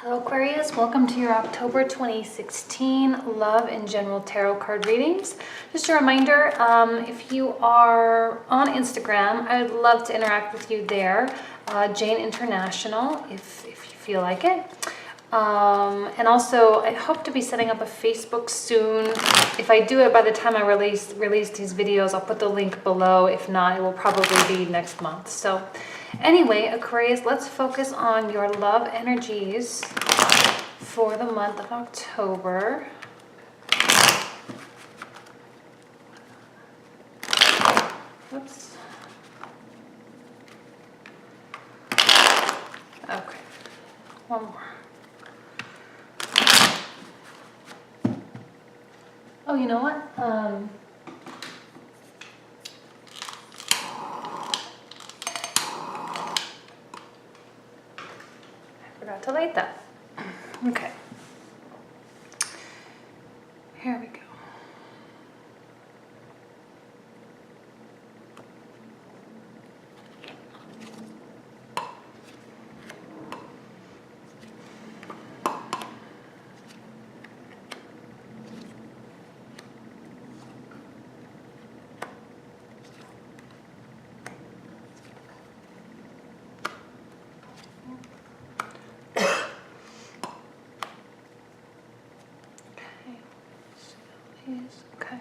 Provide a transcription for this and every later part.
Hello Aquarius, welcome to your October 2016 Love and General Tarot card readings. Just a reminder, if you are on Instagram, I would love to interact with you there, Jane International, if you feel like it. And also, I hope to be setting up a Facebook soon. If I do it by the time I release these videos, I'll put the link below. If not, it will probably be next month. So anyway, Aquarius, let's focus on your love energies for the month of October. Oops. Okay, one more. Oh, you know what? I forgot to light that. Okay. Here we go. Okay.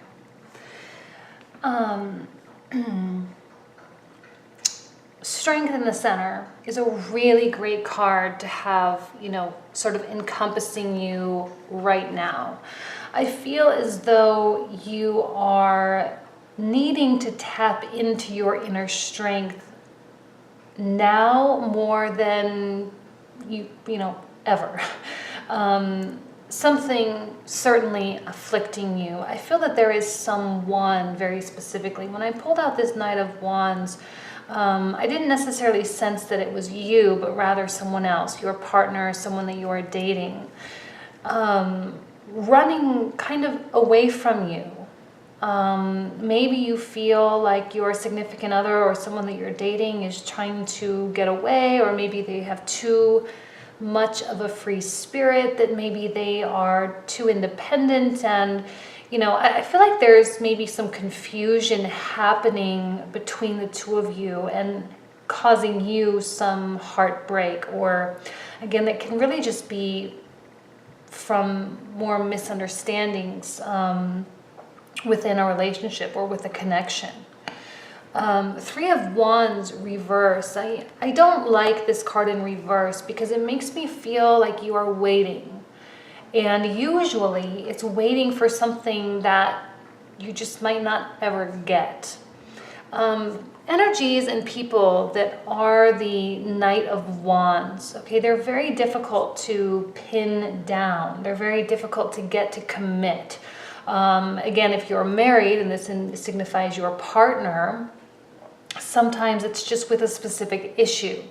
Strength in the center is a really great card to have, sort of encompassing you right now. I feel as though you are needing to tap into your inner strength now more than ever. Something certainly afflicting you. I feel that there is someone very specifically. When I pulled out this Knight of Wands, I didn't necessarily sense that it was you, but rather someone else, your partner, someone that you are dating, running kind of away from you. Maybe you feel like your significant other or someone that you're dating is trying to get away, or maybe they have too much of a free spirit, that maybe they are too independent, and I feel like there's maybe some confusion happening between the two of you and causing you some heartbreak, or again, that can really just be from more misunderstandings within a relationship or with a connection. Three of Wands reverse. I don't like this card in reverse because it makes me feel like you are waiting. And usually it's waiting for something that you just might not ever get. Energies and people that are the Knight of Wands, okay, they're very difficult to pin down. They're very difficult to get to commit. Again, if you're married, and this signifies your partner, sometimes it's just with a specific issue,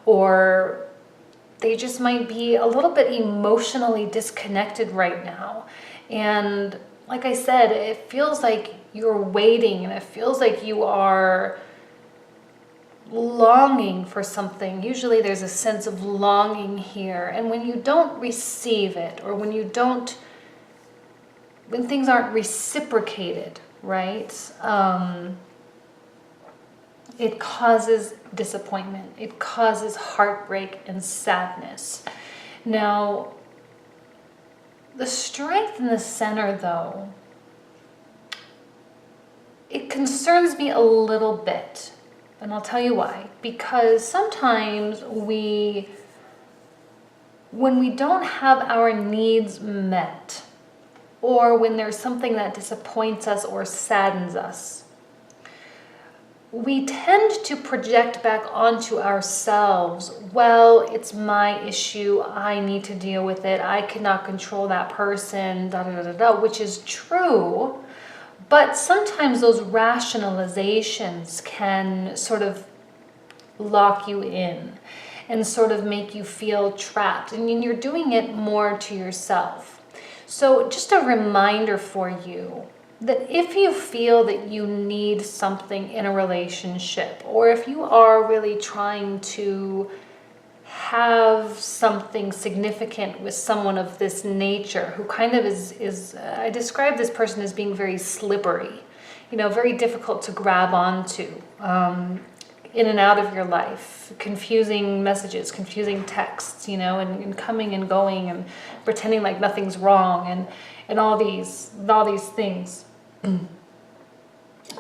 or they just might be a little bit emotionally disconnected right now. And like I said, it feels like you're waiting, and it feels like you are longing for something. Usually there's a sense of longing here. And when you don't receive it, or when things aren't reciprocated, right? It causes disappointment. It causes heartbreak and sadness. Now, the strength in the center, though, it concerns me a little bit. And I'll tell you why. Because sometimes when we don't have our needs met, or when there's something that disappoints us or saddens us, we tend to project back onto ourselves, well, it's my issue, I need to deal with it, I cannot control that person, which is true, but sometimes those rationalizations can sort of lock you in and sort of make you feel trapped, and you're doing it more to yourself. So just a reminder for you that if you feel that you need something in a relationship, or if you are really trying to have something significant with someone of this nature who kind of is I describe this person as being very slippery, you know, very difficult to grab onto, in and out of your life, confusing messages, confusing texts, you know, and coming and going and pretending like nothing's wrong, and all these things.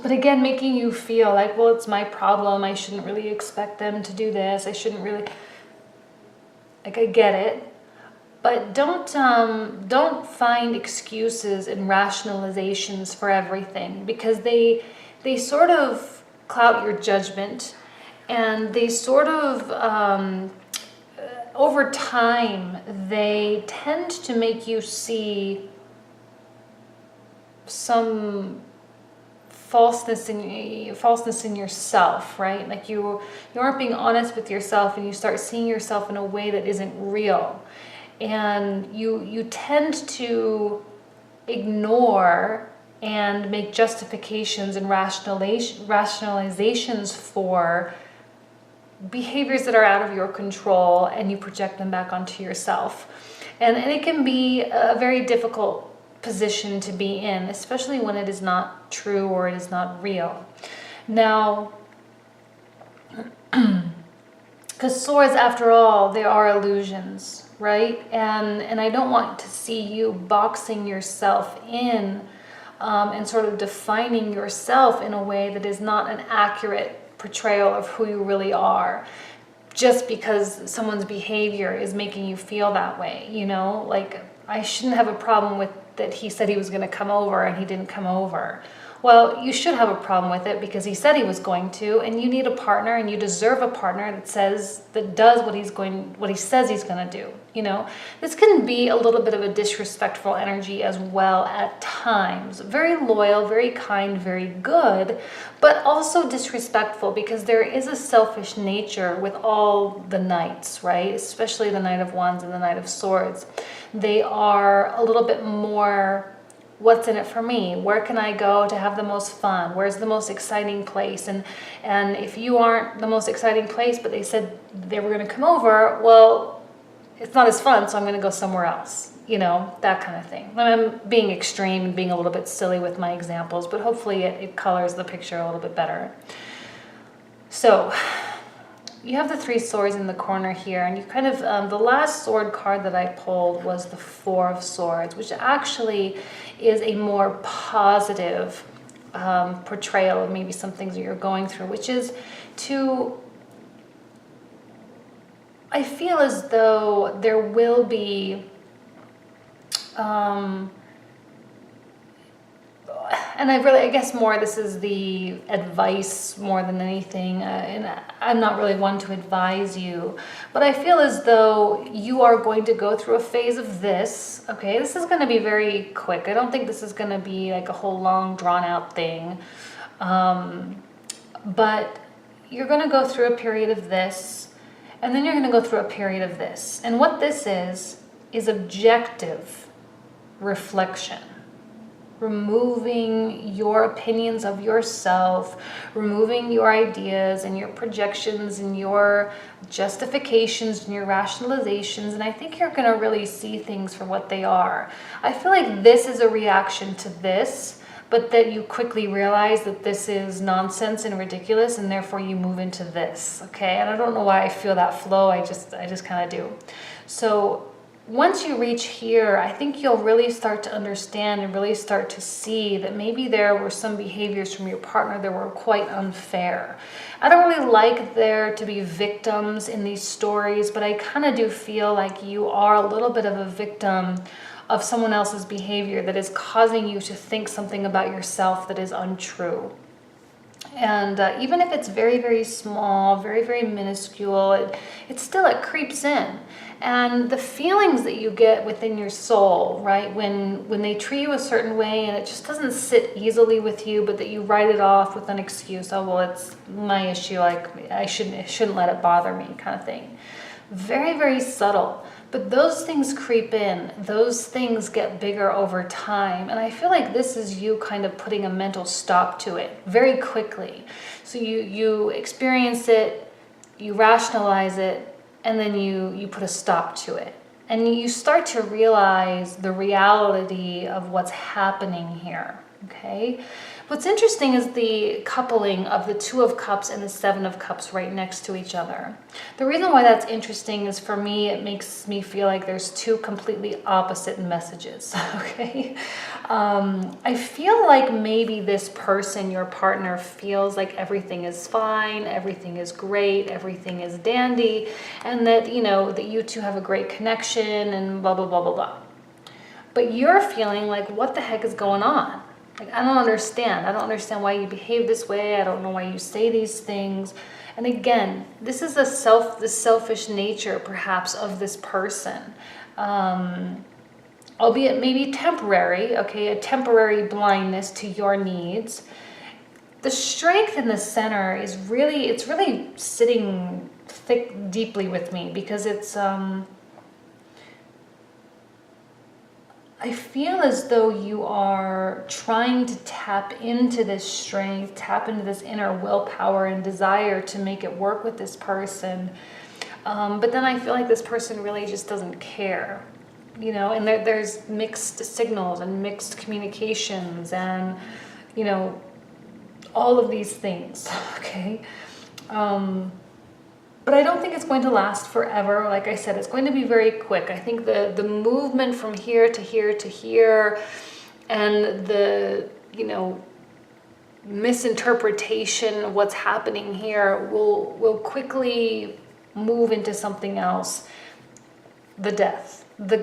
But again, making you feel like, well, it's my problem. I shouldn't really expect them to do this. I shouldn't really, like, I get it. But don't find excuses and rationalizations for everything, because they sort of cloud your judgment, and they sort of, over time, they tend to make you see some falseness in yourself, right? Like you aren't being honest with yourself, and you start seeing yourself in a way that isn't real, and you tend to ignore and make justifications and rationalizations for behaviors that are out of your control, and you project them back onto yourself. And it can be a very difficult position to be in, especially when it is not true or it is not real. Now, because swords, after all, they are illusions, right? And I don't want to see you boxing yourself in, and sort of defining yourself in a way that is not an accurate portrayal of who you really are, just because someone's behavior is making you feel that way, you know? Like, I shouldn't have a problem with that he said he was going to come over and he didn't come over. Well, you should have a problem with it because he said he was going to, and you need a partner, and you deserve a partner that does what he says he's going to do. You know, this can be a little bit of a disrespectful energy as well at times. Very loyal, very kind, very good, but also disrespectful, because there is a selfish nature with all the knights, right? Especially the Knight of Wands and the Knight of Swords. They are a little bit more, what's in it for me? Where can I go to have the most fun? Where's the most exciting place? And if you aren't the most exciting place, but they said they were going to come over, well, it's not as fun, so I'm going to go somewhere else. You know, that kind of thing. I'm being extreme and being a little bit silly with my examples, but hopefully it colors the picture a little bit better. So, you have the 3 swords in the corner here, and you kind of, the last sword card that I pulled was the 4 of Swords, which actually is a more positive portrayal of maybe some things that you're going through, which is to, I feel as though there will be, and I guess more, this is the advice more than anything, and I'm not really one to advise you, but I feel as though you are going to go through a phase of this, okay? This is going to be very quick. I don't think this is going to be like a whole long, drawn-out thing, but you're going to go through a period of this, and then you're going to go through a period of this. And what this is objective reflection. Removing your opinions of yourself, removing your ideas and your projections and your justifications and your rationalizations, and I think you're going to really see things for what they are. I feel like this is a reaction to this, but that you quickly realize that this is nonsense and ridiculous, and therefore you move into this, okay? And I don't know why I feel that flow, I just kind of do. So once you reach here, I think you'll really start to understand and really start to see that maybe there were some behaviors from your partner that were quite unfair. I don't really like there to be victims in these stories, but I kind of do feel like you are a little bit of a victim of someone else's behavior that is causing you to think something about yourself that is untrue. And even if it's very, very small, very, very minuscule, it creeps in. And the feelings that you get within your soul, right, when they treat you a certain way and it just doesn't sit easily with you, but that you write it off with an excuse, oh, well, it's my issue, I shouldn't let it bother me, kind of thing. Very, very subtle. But those things creep in, those things get bigger over time. And I feel like this is you kind of putting a mental stop to it very quickly. So you experience it, you rationalize it, and then you put a stop to it. And you start to realize the reality of what's happening here, okay? What's interesting is the coupling of the Two of Cups and the Seven of Cups right next to each other. The reason why that's interesting is, for me, it makes me feel like there's two completely opposite messages, okay? I feel like maybe this person, your partner, feels like everything is fine, everything is great, everything is dandy, and that, you know, that you two have a great connection and blah, blah, blah, blah, blah. But you're feeling like, what the heck is going on? Like, I don't understand. I don't understand why you behave this way. I don't know why you say these things. And again, this is the selfish nature, perhaps, of this person. Albeit maybe temporary, okay, a temporary blindness to your needs. The strength in the center is really, it's really sitting thick, deeply with me, because it's, I feel as though you are trying to tap into this strength, tap into this inner willpower and desire to make it work with this person. But then I feel like this person really just doesn't care, you know, and there's mixed signals and mixed communications and, you know, all of these things, okay? But I don't think it's going to last forever. Like I said, it's going to be very quick. I think the movement from here to here to here, and the, you know, misinterpretation of what's happening here will quickly move into something else. The death. The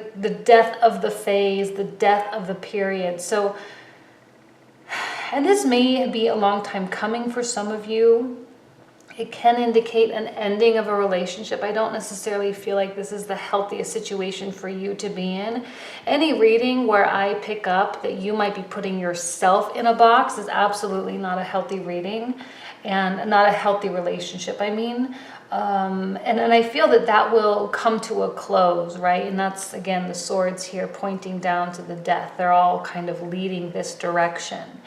death of the phase, the death of the period. So, and this may be a long time coming for some of you. It can indicate an ending of a relationship. I don't necessarily feel like this is the healthiest situation for you to be in. Any reading where I pick up that you might be putting yourself in a box is absolutely not a healthy reading, and not a healthy relationship, I mean. And I feel that that will come to a close, right? And that's, again, the swords here pointing down to the death. They're all kind of leading this direction.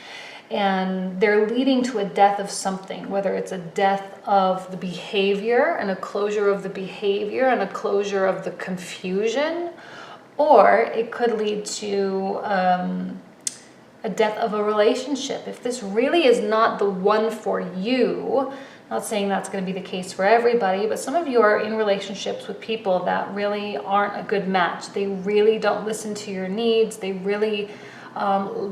And they're leading to a death of something, whether it's a death of the behavior and a closure of the behavior and a closure of the confusion, or it could lead to a death of a relationship. If this really is not the one for you, not saying that's going to be the case for everybody, but some of you are in relationships with people that really aren't a good match. They really don't listen to your needs. They really...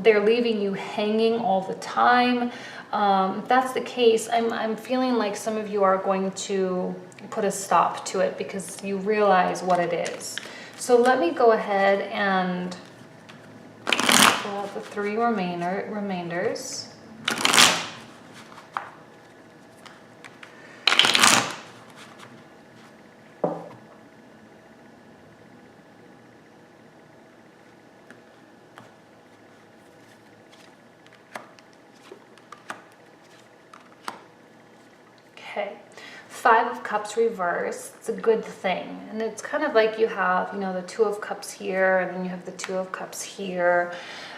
they're leaving you hanging all the time. If that's the case, I'm feeling like some of you are going to put a stop to it because you realize what it is. So let me go ahead and pull out the three remainders. Okay, Five of Cups reversed. It's a good thing. And it's kind of like you have, you know, the Two of Cups here, and then you have the Two of Cups here.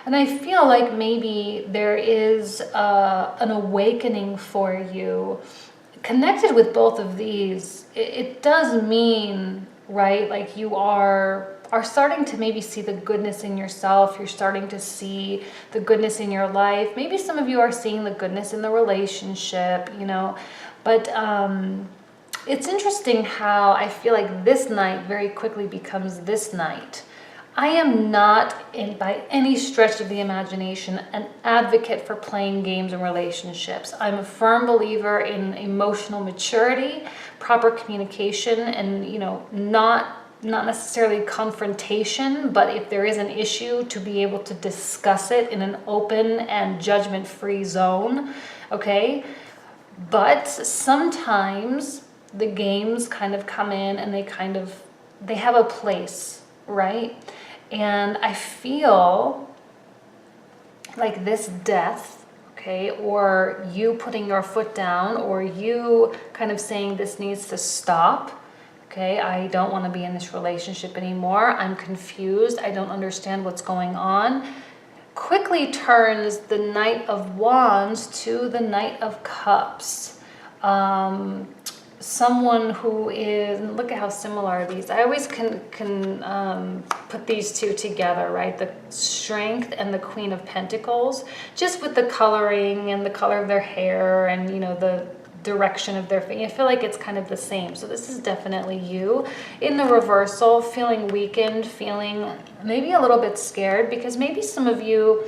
And I feel like maybe there is an awakening for you. Connected with both of these, it does mean, right, like you are starting to maybe see the goodness in yourself. You're starting to see the goodness in your life. Maybe some of you are seeing the goodness in the relationship, you know. But it's interesting how I feel like this night very quickly becomes this night. I am not, by any stretch of the imagination, an advocate for playing games in relationships. I'm a firm believer in emotional maturity, proper communication, and, you know, not necessarily confrontation, but if there is an issue, to be able to discuss it in an open and judgment-free zone, okay? But sometimes the games kind of come in and they have a place, right? And I feel like this death, okay, or you putting your foot down, or you kind of saying this needs to stop, okay, I don't want to be in this relationship anymore, I'm confused, I don't understand what's going on, quickly turns the Knight of Wands to the Knight of Cups. someone who is, and look at how similar these, I always can put these two together, right? The Strength and the Queen of Pentacles, just with the coloring and the color of their hair and, you know, the direction of their face. I feel like it's kind of the same. So this is definitely you. In the reversal, feeling weakened, feeling maybe a little bit scared, because maybe some of you,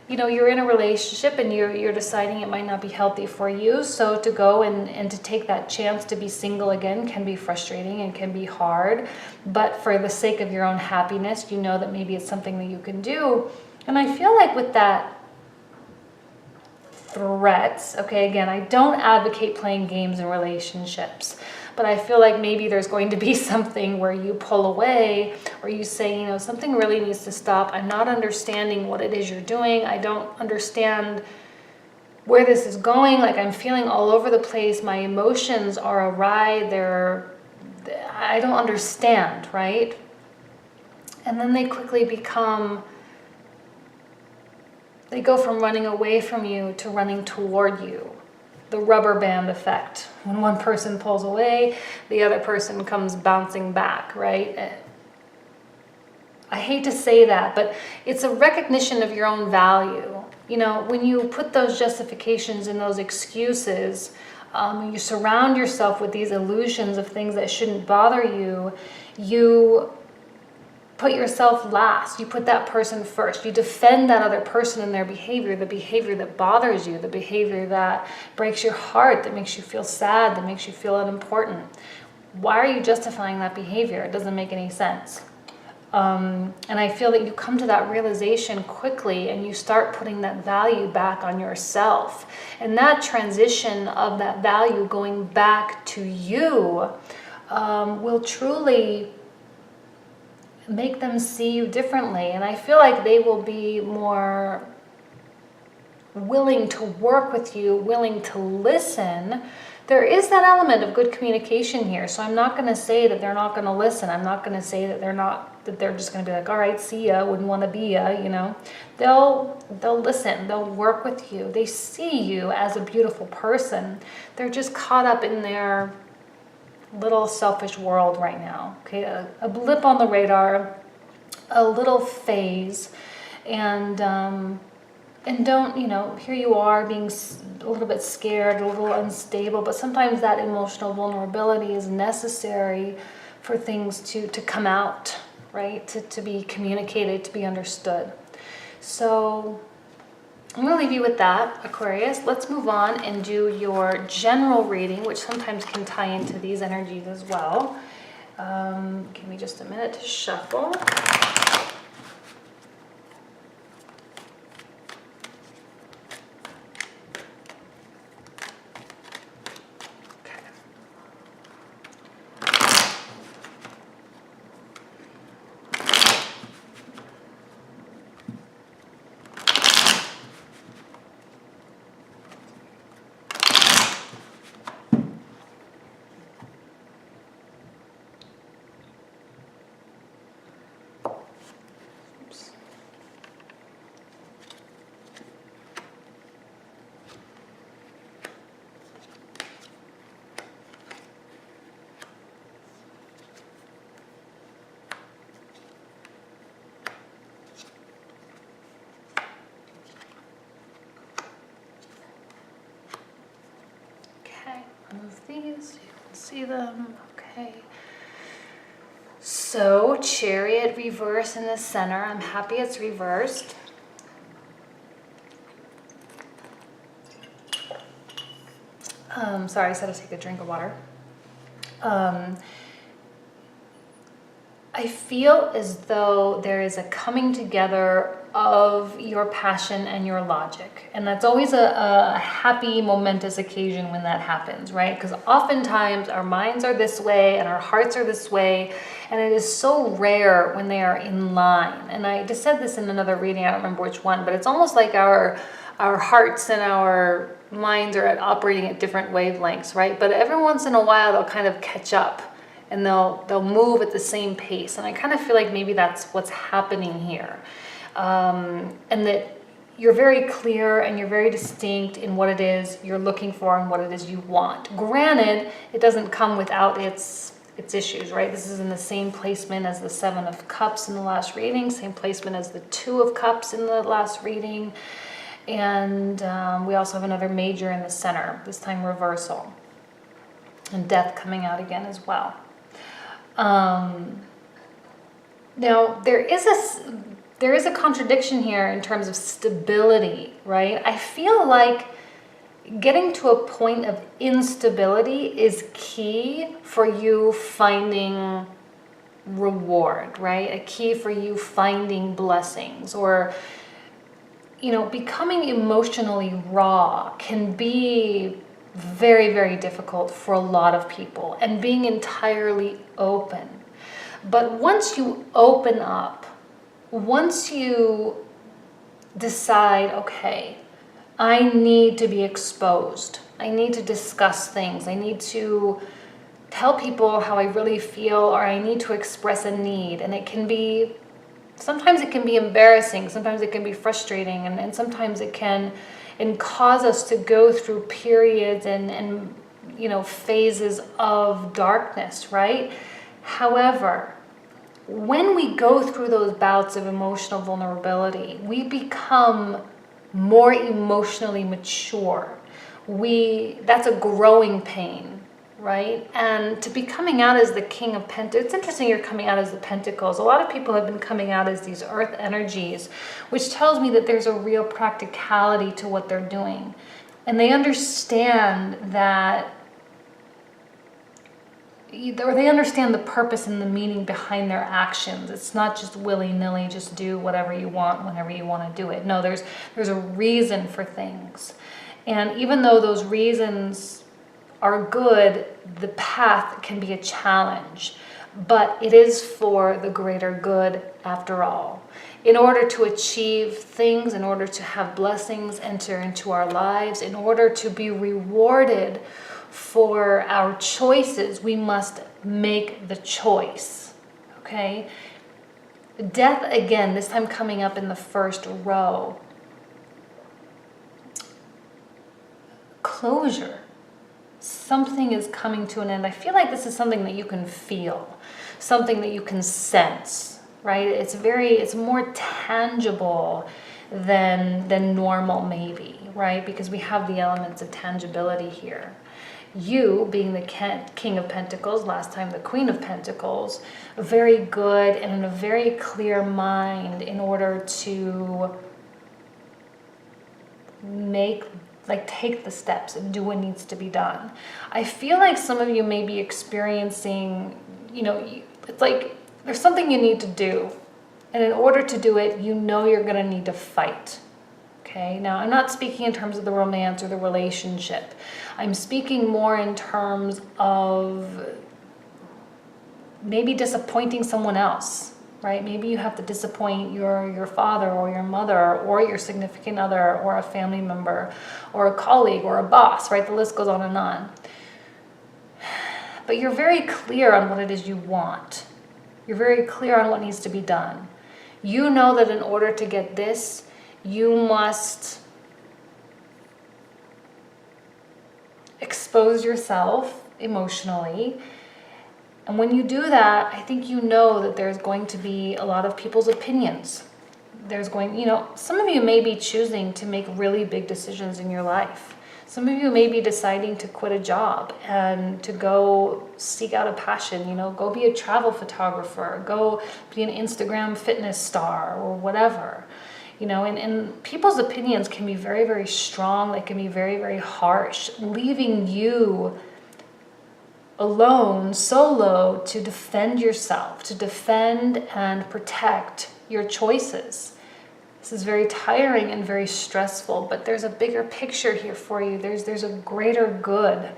you know, you're in a relationship and you're deciding it might not be healthy for you. So to go and to take that chance to be single again can be frustrating and can be hard. But for the sake of your own happiness, you know that maybe it's something that you can do. And I feel like with that threats, okay, again, I don't advocate playing games in relationships, but I feel like maybe there's going to be something where you pull away, or you say, you know, something really needs to stop. I'm not understanding what it is you're doing. I don't understand where this is going. Like, I'm feeling all over the place. My emotions are awry. I don't understand, right? And then they quickly become, they go from running away from you to running toward you. The rubber band effect. When one person pulls away, the other person comes bouncing back, right? I hate to say that, but it's a recognition of your own value. You know, when you put those justifications and those excuses, you surround yourself with these illusions of things that shouldn't bother you, you put yourself last. You put that person first. You defend that other person and their behavior, the behavior that bothers you, the behavior that breaks your heart, that makes you feel sad, that makes you feel unimportant. Why are you justifying that behavior? It doesn't make any sense. And I feel that you come to that realization quickly and you start putting that value back on yourself. And that transition of that value going back to you will truly make them see you differently. And I feel like they will be more willing to work with you, willing to listen. There is that element of good communication here. So I'm not going to say that they're not going to listen. I'm not going to say that they're just going to be like, all right, see ya, wouldn't want to be ya, you know. They'll listen. They'll work with you. They see you as a beautiful person. They're just caught up in their little selfish world right now. Okay, a blip on the radar, a little phase, and don't, you know, here you are being a little bit scared, a little unstable, but sometimes that emotional vulnerability is necessary for things to come out, right? To be communicated, to be understood. So I'm going to leave you with that, Aquarius. Let's move on and do your general reading, which sometimes can tie into these energies as well. Give me just a minute to shuffle. Move these, you can see them. Okay. So, Chariot reverse in the center. I'm happy it's reversed. Sorry, I said to take a drink of water. I feel as though there is a coming together of your passion and your logic. And that's always a happy, momentous occasion when that happens, right? Because oftentimes our minds are this way and our hearts are this way. And it is so rare when they are in line. And I just said this in another reading, I don't remember which one, but it's almost like our hearts and our minds are operating at different wavelengths, right? But every once in a while, they'll kind of catch up. And they'll move at the same pace. And I kind of feel like maybe that's what's happening here. And that you're very clear and you're very distinct in what it is you're looking for and what it is you want. Granted, it doesn't come without its issues, right? This is in the same placement as the Seven of Cups in the last reading, same placement as the Two of Cups in the last reading. And we also have another major in the center, this time reversal. And death coming out again as well. Now, there is a contradiction here in terms of stability, right? I feel like getting to a point of instability is key for you finding reward, right? A key for you finding blessings, or, you know, becoming emotionally raw can be very, very difficult for a lot of people, and being entirely open. But once you open up, once you decide, okay, I need to be exposed, I need to discuss things, I need to tell people how I really feel, or I need to express a need. And it can be, sometimes it can be embarrassing, sometimes it can be frustrating, and sometimes it can cause us to go through periods and you know, phases of darkness, right? However, when we go through those bouts of emotional vulnerability, we become more emotionally mature. That's a growing pain, right? And to be coming out as the King of Pentacles, it's interesting you're coming out as the Pentacles. A lot of people have been coming out as these earth energies, which tells me that there's a real practicality to what they're doing. And they understand that, or they understand the purpose and the meaning behind their actions. It's not just willy-nilly, just do whatever you want whenever you want to do it. No, there's a reason for things. And even though those reasons are good, the path can be a challenge. But it is for the greater good after all. In order to achieve things, in order to have blessings enter into our lives, in order to be rewarded for our choices, we must make the choice, okay? Death, again, this time coming up in the first row. Closure. Something is coming to an end. I feel like this is something that you can feel, something that you can sense, right? It's more tangible than normal maybe, right? Because we have the elements of tangibility here. You, being the King of Pentacles, last time the Queen of Pentacles, very good and in a very clear mind in order to take the steps and do what needs to be done. I feel like some of you may be experiencing, you know, it's like there's something you need to do. And in order to do it, you know you're going to need to fight. Okay, now I'm not speaking in terms of the romance or the relationship. I'm speaking more in terms of maybe disappointing someone else, right? Maybe you have to disappoint your father or your mother or your significant other or a family member or a colleague or a boss, right? The list goes on and on. But you're very clear on what it is you want. You're very clear on what needs to be done. You know that in order to get this, you must expose yourself emotionally. And when you do that, I think you know that there's going to be a lot of people's opinions. Some of you may be choosing to make really big decisions in your life. Some of you may be deciding to quit a job and to go seek out a passion, go be a travel photographer, go be an Instagram fitness star or whatever. And people's opinions can be very, very strong. They can be very, very harsh, leaving you alone, solo, to defend yourself, to defend and protect your choices. This is very tiring and very stressful, but there's a bigger picture here for you. There's a greater good.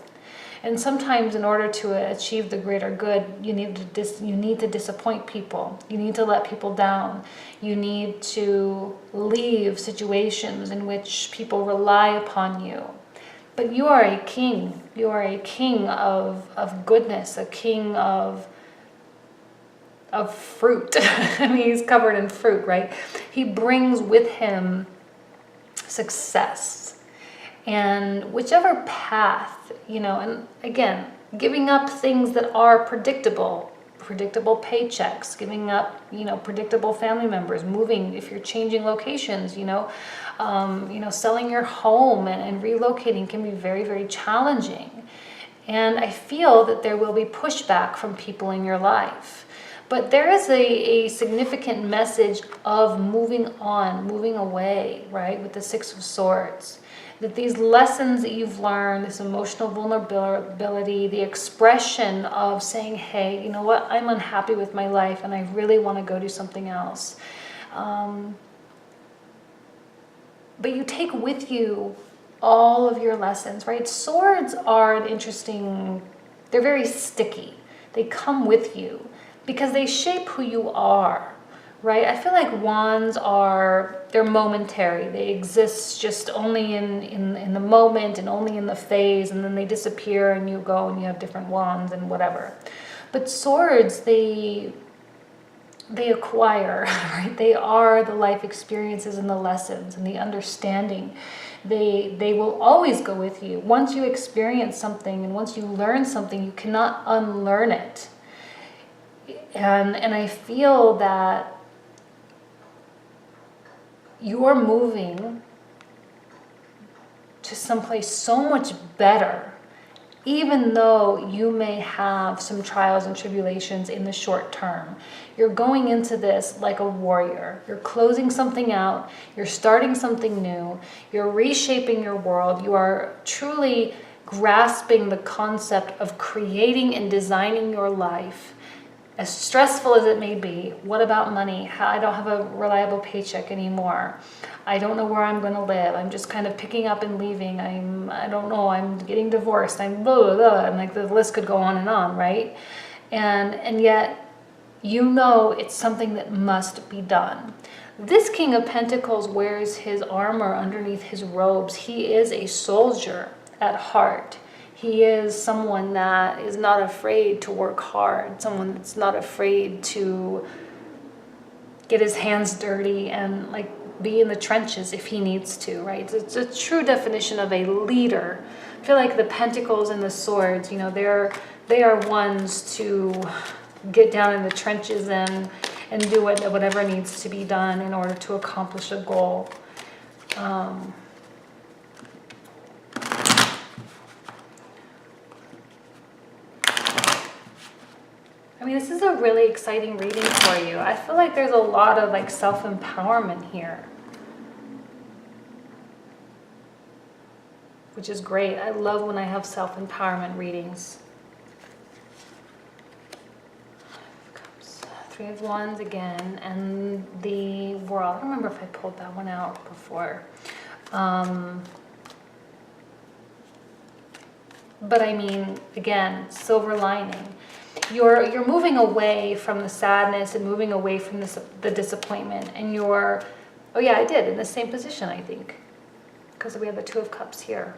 And sometimes in order to achieve the greater good, you need to disappoint people. You need to let people down. You need to leave situations in which people rely upon you. But you are a king. You are a king of goodness, a king of fruit. I mean, he's covered in fruit, right? He brings with him success. And whichever path, and again, giving up things that are predictable paychecks, giving up, predictable family members, moving, if you're changing locations, selling your home and relocating can be very, very challenging. And I feel that there will be pushback from people in your life. But there is a significant message of moving on, moving away, right? With the Six of Swords. That these lessons that you've learned, this emotional vulnerability, the expression of saying, hey, you know what, I'm unhappy with my life and I really want to go do something else. But you take with you all of your lessons, right? Swords are they're very sticky. They come with you because they shape who you are, right? I feel like wands they're momentary. They exist just only in the moment and only in the phase, and then they disappear and you go and you have different wands and whatever. But swords, they acquire, right? They are the life experiences and the lessons and the understanding. They will always go with you. Once you experience something and once you learn something, you cannot unlearn it. And I feel that you're moving to someplace so much better, even though you may have some trials and tribulations in the short term. You're going into this like a warrior. You're closing something out. You're starting something new. You're reshaping your world. You are truly grasping the concept of creating and designing your life. As stressful as it may be, what about money? I don't have a reliable paycheck anymore. I don't know where I'm going to live. I'm just kind of picking up and leaving. I don't know. I'm getting divorced. I'm blah, blah, blah. And like the list could go on, right? And yet, it's something that must be done. This King of Pentacles wears his armor underneath his robes. He is a soldier at heart. He is someone that is not afraid to work hard, someone that's not afraid to get his hands dirty and like be in the trenches if he needs to, right? It's a true definition of a leader. I feel like the Pentacles and the Swords, they are ones to get down in the trenches and do whatever needs to be done in order to accomplish a goal. This is a really exciting reading for you. I feel like there's a lot of like self-empowerment here, which is great. I love when I have self-empowerment readings. Three of Wands again, and the World. I don't remember if I pulled that one out before. But again, silver lining. You're moving away from the sadness and moving away from the disappointment, and you're, oh yeah, I did, in the same position, I think, because we have the Two of Cups here.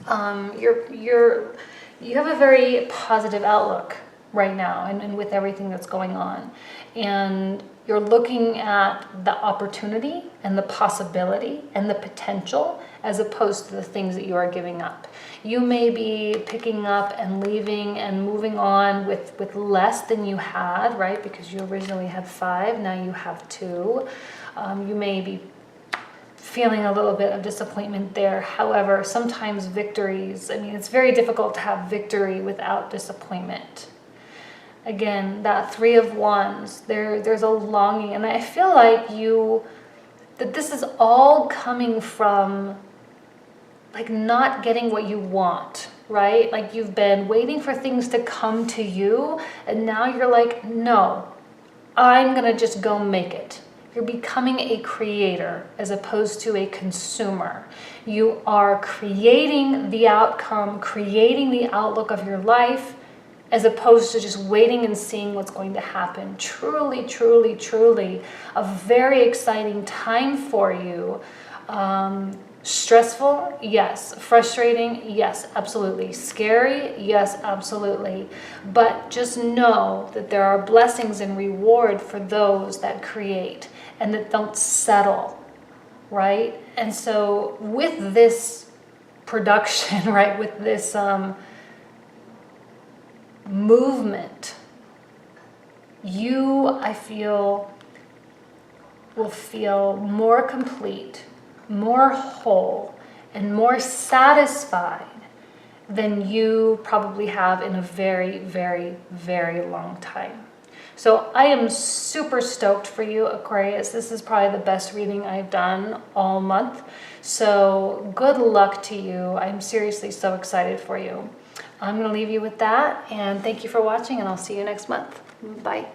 You have a very positive outlook right now, and with everything that's going on, and you're looking at the opportunity and the possibility and the potential as opposed to the things that you are giving up. You may be picking up and leaving and moving on with less than you had, right? Because you originally had 5, now you have 2. You may be feeling a little bit of disappointment there. However, sometimes victories, it's very difficult to have victory without disappointment. Again, that Three of Wands, there's a longing, and I feel like that this is all coming from like not getting what you want, right? Like you've been waiting for things to come to you, and now you're like, no, I'm gonna just go make it. You're becoming a creator as opposed to a consumer. You are creating the outcome, creating the outlook of your life, as opposed to just waiting and seeing what's going to happen. Truly, truly, truly a very exciting time for you. Stressful? Yes. Frustrating? Yes, absolutely. Scary? Yes, absolutely. But just know that there are blessings and reward for those that create and that don't settle right? And so with this production, right, with this movement, you, I feel, will feel more complete, more whole, and more satisfied than you probably have in a very, very, very long time. So I am super stoked for you, Aquarius. This is probably the best reading I've done all month. So good luck to you. I'm seriously so excited for you. I'm going to leave you with that, and thank you for watching, and I'll see you next month. Bye.